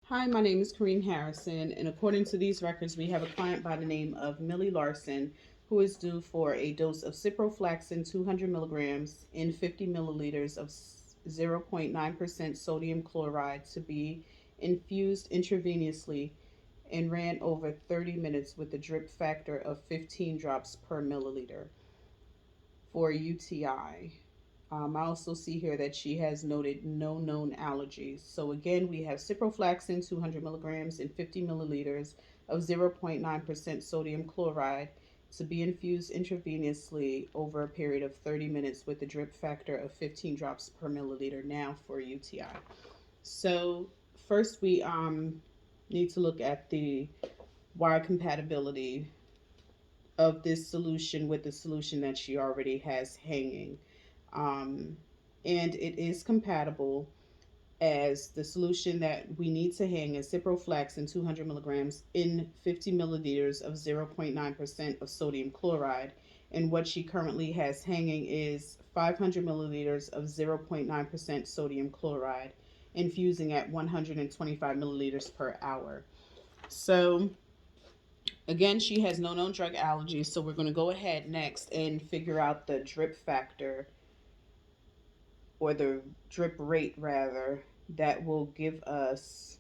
Hi, my name is Corrine Harrison, and according to these records, we have a client by the name of Millie Larson who is due for a dose of ciprofloxacin 200 milligrams in 50 milliliters of 0.9% sodium chloride to be infused intravenously and ran over 30 minutes with a drip factor of 15 drops per milliliter for UTI. I also see here that she has noted no known allergies. So again, we have ciprofloxacin 200 milligrams in 50 milliliters of 0.9% sodium chloride to be infused intravenously over a period of 30 minutes with a drip factor of 15 drops per milliliter now for UTI. So first we need to look at the Y compatibility of this solution with the solution that she already has hanging. Um, and it is compatible as the solution that we need to hang is ciprofloxacin 200 milligrams in 50 milliliters of 0.9% of sodium chloride. And what she currently has hanging is 500 milliliters of 0.9% sodium chloride, infusing at 125 milliliters per hour. So again, she has no known drug allergies, so we're going to go ahead next and figure out the drip factor, or the drip rate rather, that will give us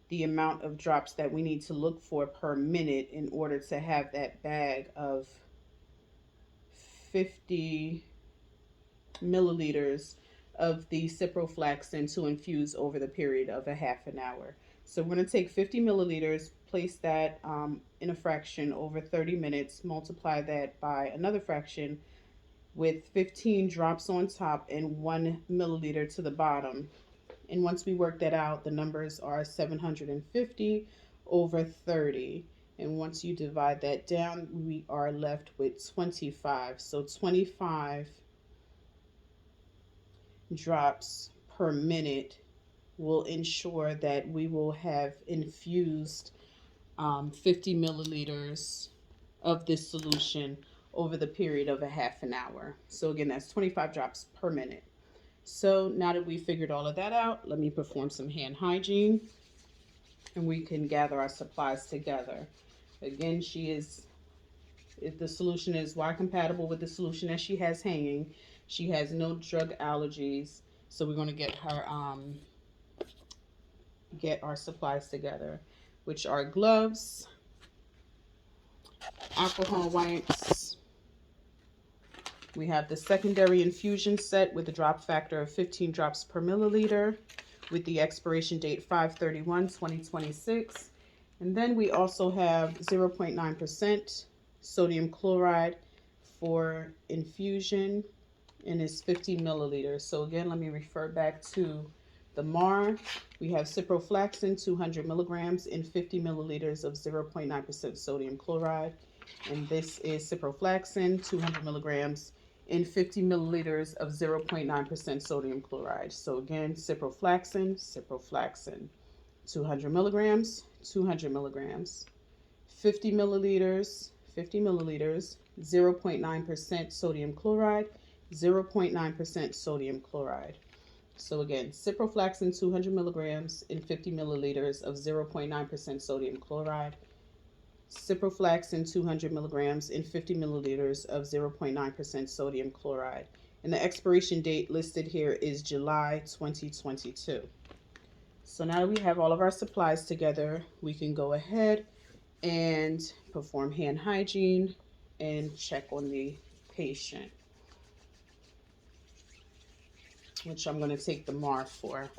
the amount of drops that we need to look for per minute in order to have that bag of 50 milliliters of the ciprofloxacin to infuse over the period of a half an hour. So we're going to take 50 milliliters, place that in a fraction over 30 minutes, multiply that by another fraction with 15 drops on top and 1 milliliter to the bottom. And once we work that out, the numbers are 750 over 30. And once you divide that down, we are left with 25. So 25 drops per minute will ensure that we will have infused 50 milliliters of this solution over the period of a half an hour. So again, that's 25 drops per minute. So now that we figured all of that out, let me perform some hand hygiene and we can gather our supplies together. Again, if the solution is Y compatible with the solution that she has hanging. She has no drug allergies. So we're going to get our supplies together, which are gloves, alcohol wipes. We have the secondary infusion set with a drop factor of 15 drops per milliliter with the expiration date 5/31/2026. And then we also have 0.9% sodium chloride for infusion, and it's 50 milliliters. So again, let me refer back to the MAR. We have ciprofloxacin 200 milligrams in 50 milliliters of 0.9% sodium chloride. And this is ciprofloxacin 200 milligrams in 50 milliliters of 0.9% sodium chloride. So again, ciprofloxacin, 200 milligrams, 200 milligrams, 50 milliliters, 0.9% sodium chloride, 0.9% sodium chloride. So again, ciprofloxacin 200 milligrams in 50 milliliters of 0.9% sodium chloride, ciprofloxacin 200 milligrams in 50 milliliters of 0.9% sodium chloride. And the expiration date listed here is July 2022. So now that we have all of our supplies together, we can go ahead and perform hand hygiene and check on the patient, which I'm going to take the MAR for.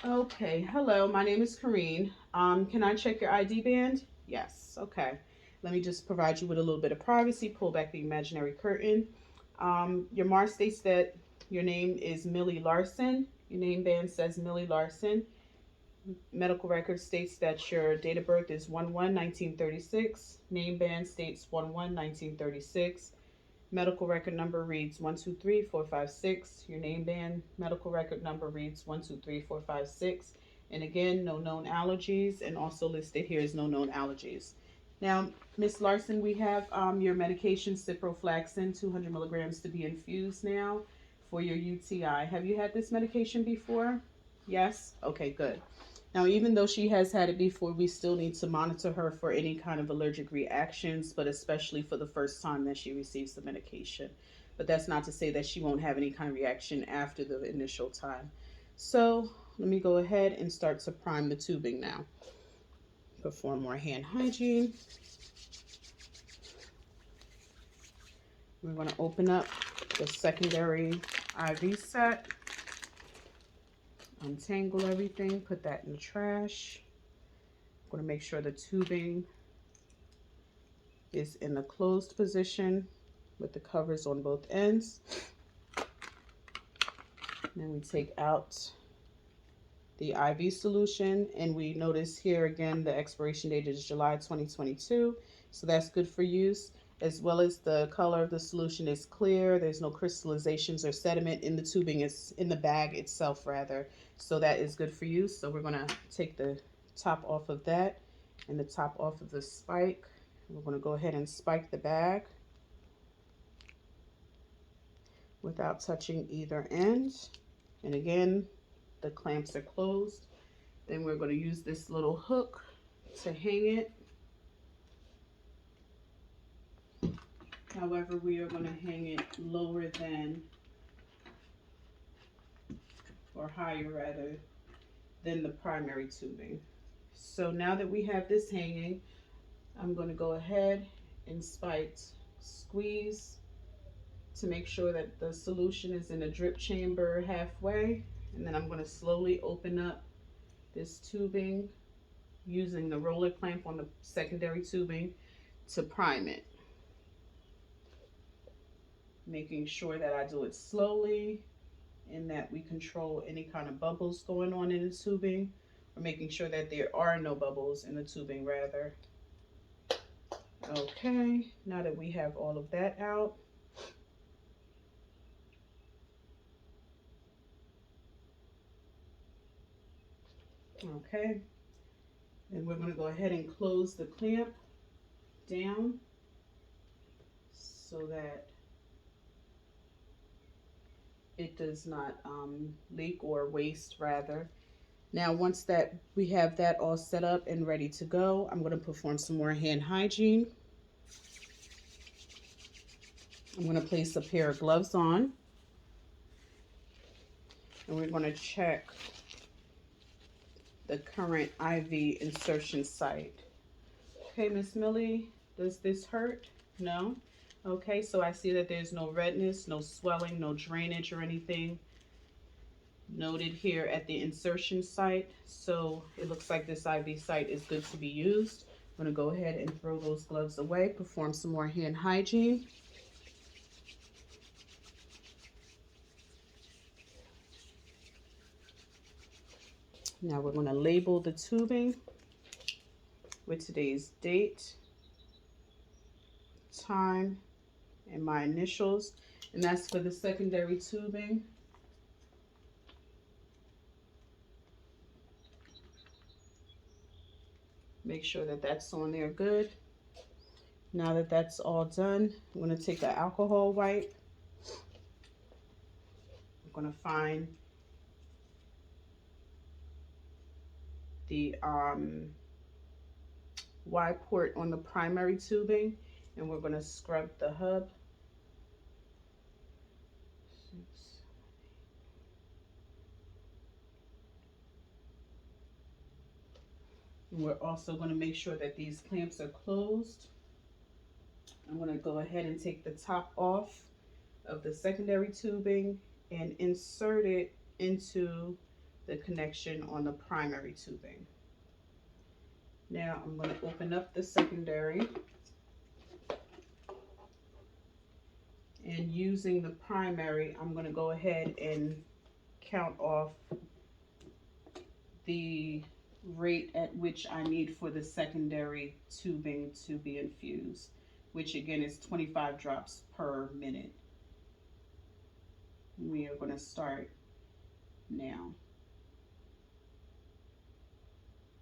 Okay, hello, my name is Corrine. Can I check your ID band? Yes, okay. Let me just provide you with a little bit of privacy, pull back the imaginary curtain. Your MAR states that your name is Millie Larson. Your name band says Millie Larson. Medical record states that your date of birth is 1/1/1936. Name band states 1/1/1936. Medical record number reads 123456. Your name band medical record number reads 123456. And again, no known allergies, and also listed here is no known allergies. Now, Miss Larson, we have your medication ciprofloxacin 200 milligrams to be infused now for your UTI. Have you had this medication before? Yes? Okay, good. Now, even though she has had it before, we still need to monitor her for any kind of allergic reactions, but especially for the first time that she receives the medication. But that's not to say that she won't have any kind of reaction after the initial time. So let me go ahead and start to prime the tubing now. Perform more hand hygiene. We're going to open up the secondary IV set, untangle everything, put that in the trash. I'm going to make sure the tubing is in the closed position with the covers on both ends. Then we take out the IV solution, and we notice here again the expiration date is July 2022, so that's good for use, as well as the color of the solution is clear. There's no crystallizations or sediment in the tubing, is in the bag itself rather, so that is good for use. So we're going to take the top off of that and the top off of the spike. We're going to go ahead and spike the bag without touching either end. And again, the clamps are closed. Then we're going to use this little hook to hang it. However, we are going to hang it lower than, or higher rather, than the primary tubing. So now that we have this hanging, I'm going to go ahead and squeeze to make sure that the solution is in a drip chamber halfway. And then I'm going to slowly open up this tubing using the roller clamp on the secondary tubing to prime it. Making sure that I do it slowly and that we control any kind of bubbles going on in the tubing, or making sure that there are no bubbles in the tubing rather. Okay, now that we have all of that out, okay, then we're going to go ahead and close the clamp down so that it does not leak or waste rather. Now, once that we have that all set up and ready to go, I'm going to perform some more hand hygiene. I'm going to place a pair of gloves on, and we're going to check the current IV insertion site. Okay, Miss Millie, does this hurt? No? Okay, so I see that there's no redness, no swelling, no drainage or anything noted here at the insertion site. So it looks like this IV site is good to be used. I'm going to go ahead and throw those gloves away, perform some more hand hygiene. Now we're going to label the tubing with today's date, time, and my initials, and that's for the secondary tubing. Make sure that that's on there good. Now that that's all done, I'm going to take an alcohol wipe. I'm going to find the Y port on the primary tubing, and we're going to scrub the hub. And we're also going to make sure that these clamps are closed. I'm going to go ahead and take the top off of the secondary tubing and insert it into the connection on the primary tubing. Now I'm going to open up the secondary, and using the primary, I'm going to go ahead and count off the rate at which I need for the secondary tubing to be infused, which again is 25 drops per minute. We are going to start now.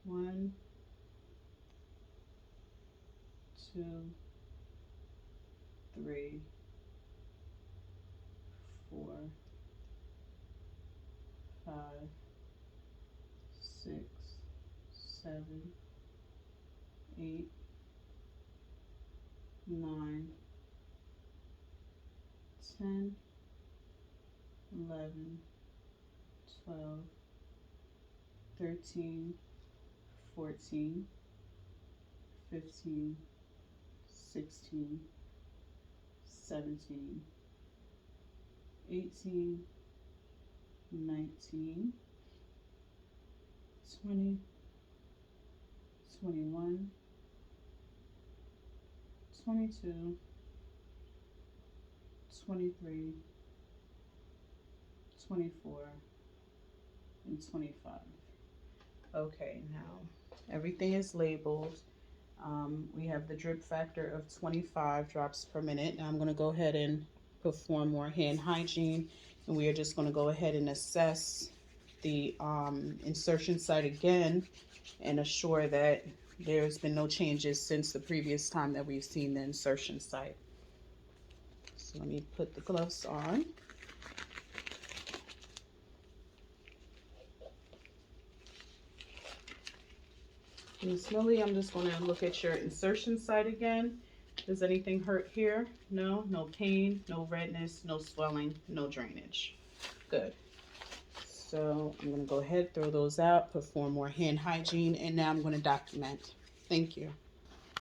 1, 2, 3, 4, 5, 6, 7, 8, 9, 10, 11, 12, 13, 14, 15, 16, 17, 18, 19, 20, 21, 22, 23, 24, and 25. Okay, now everything is labeled. We have the drip factor of 25 drops per minute. Now I'm going to go ahead and perform more hand hygiene, and we are just going to go ahead and assess the insertion site again and assure that there's been no changes since the previous time that we've seen the insertion site. So let me put the gloves on. Miss Millie, I'm just going to look at your insertion site again. Does anything hurt here? No? No pain, no redness, no swelling, no drainage. Good. So I'm going to go ahead, throw those out, perform more hand hygiene, and now I'm going to document. Thank you.